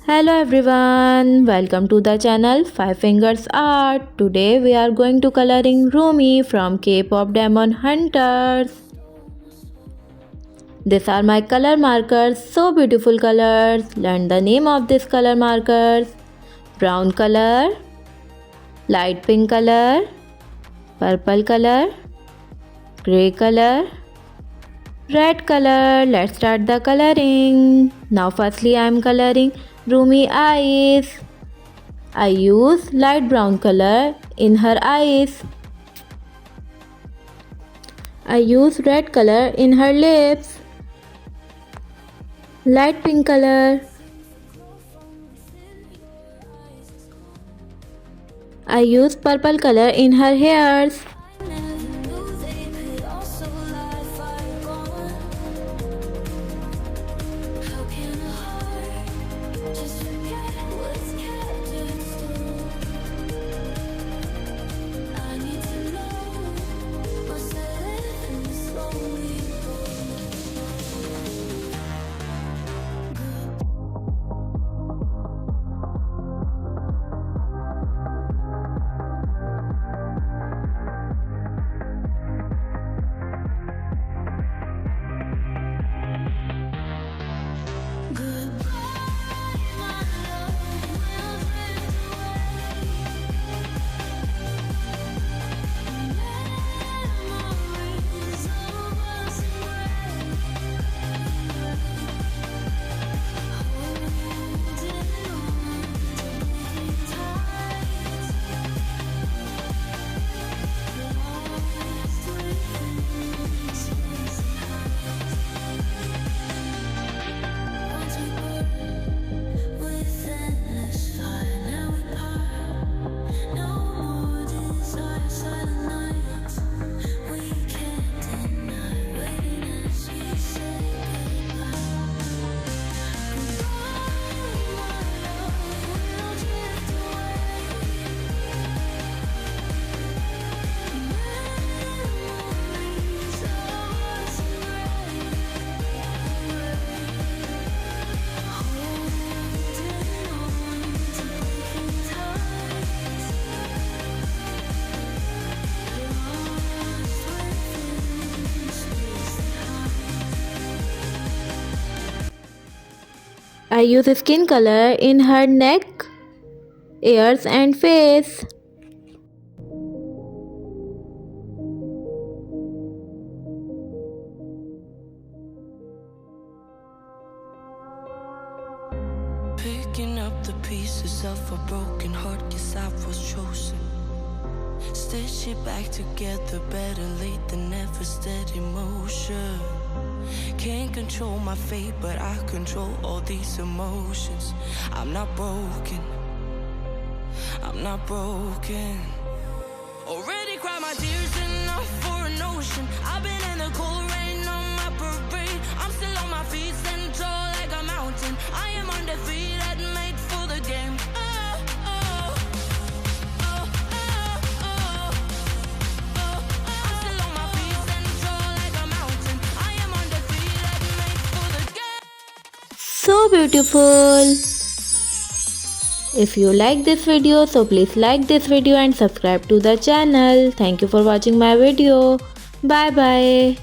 Hello everyone, welcome to the channel 5 Fingers Art. Today we are going to coloring Rumi from KPop DemonHunters. These are my color markers, so beautiful colors. Learn the name of these color markers. Brown color, light pink color, purple color, grey color, red color. Let's start the coloring. Now firstly I am coloring Rumi eyes. I use light brown color in her eyes. I use red color in her lips. Light pink color. I use purple color in her hairs. I use skin color in her neck, ears and face. Picking up the pieces of a broken heart, guess I was chosen. Stitch it back together, better late than never, steady motion. Can't control my fate, but I control all these emotions. I'm not broken, I'm not broken. Already cried my tears enough for an ocean. I've been in the cold rain on my parade. I'm still on my feet, stand tall like a mountain. I am undefeated, made for the game. So beautiful. If you like this video, so please like this video and subscribe to the channel. Thank you for watching my video. Bye bye.